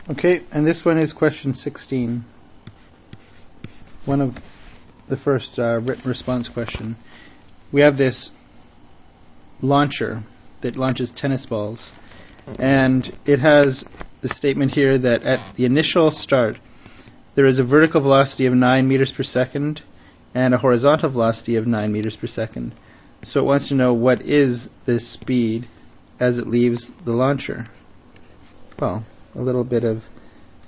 Okay, and this one is question 16. One of the first written response question. We have this launcher that launches tennis balls, and it has the statement here that at the initial start there is a vertical velocity of 9 meters per second and a horizontal velocity of 9 meters per second. So it wants to know what is this speed as it leaves the launcher. Well, a little bit of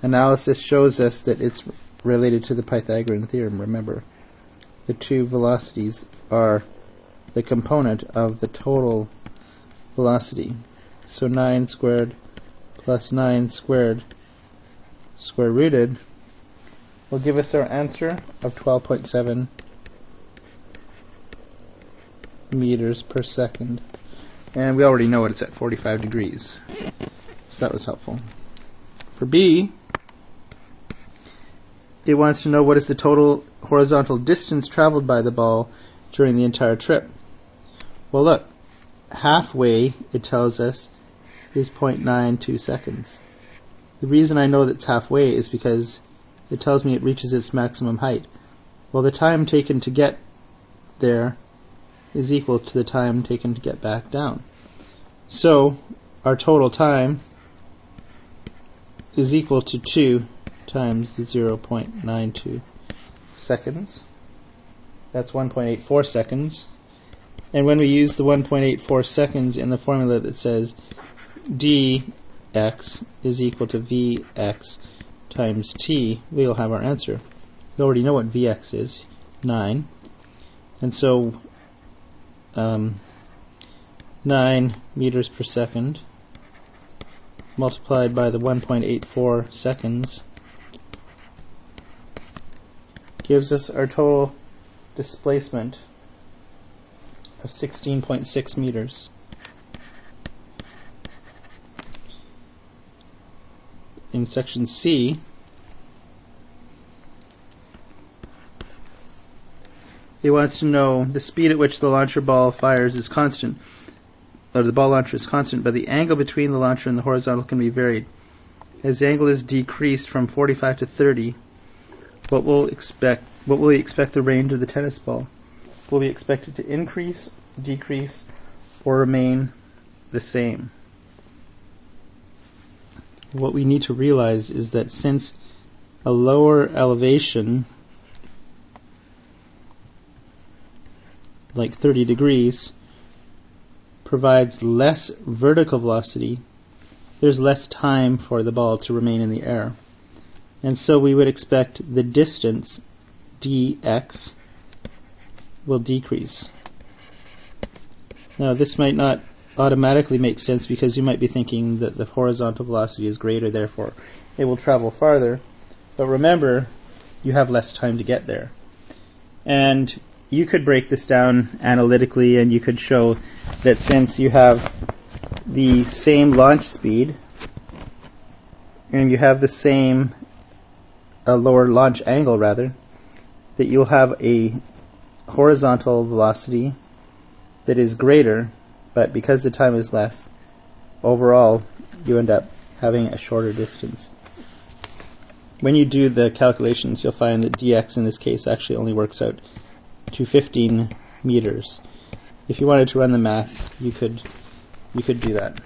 analysis shows us that it's related to the Pythagorean theorem. Remember, the two velocities are the component of the total velocity. So 9 squared plus 9 squared square rooted will give us our answer of 12.7 meters per second. And we already know it's at 45 degrees. So that was helpful. For B, it wants to know what is the total horizontal distance traveled by the ball during the entire trip. Well, look, halfway, it tells us, is 0.92 seconds. The reason I know that it's halfway is because it tells me it reaches its maximum height. Well, the time taken to get there is equal to the time taken to get back down. So our total time is equal to 2 times the 0.92 seconds. That's 1.84 seconds. And when we use the 1.84 seconds in the formula that says dx is equal to vx times t, we'll have our answer. We already know what vx is, 9. And so 9 meters per second multiplied by the 1.84 seconds gives us our total displacement of 16.6 meters. In section C, it wants to know the speed at which the launcher ball fires is constant, or the ball launcher is constant, but the angle between the launcher and the horizontal can be varied. As the angle is decreased from 45 to 30, what will we expect the range of the tennis ball? Will we expect it to increase, decrease, or remain the same? What we need to realize is that since a lower elevation, like 30 degrees, provides less vertical velocity, there's less time for the ball to remain in the air. And so we would expect the distance, dx, will decrease. Now this might not automatically make sense because you might be thinking that the horizontal velocity is greater, therefore it will travel farther. But remember, you have less time to get there. And you could break this down analytically and you could show that since you have the same launch speed and you have the same lower launch angle rather, that you'll have a horizontal velocity that is greater, but because the time is less, overall you end up having a shorter distance. When you do the calculations, you'll find that dx in this case actually only works out to 15 meters. If you wanted to run the math, you could do that.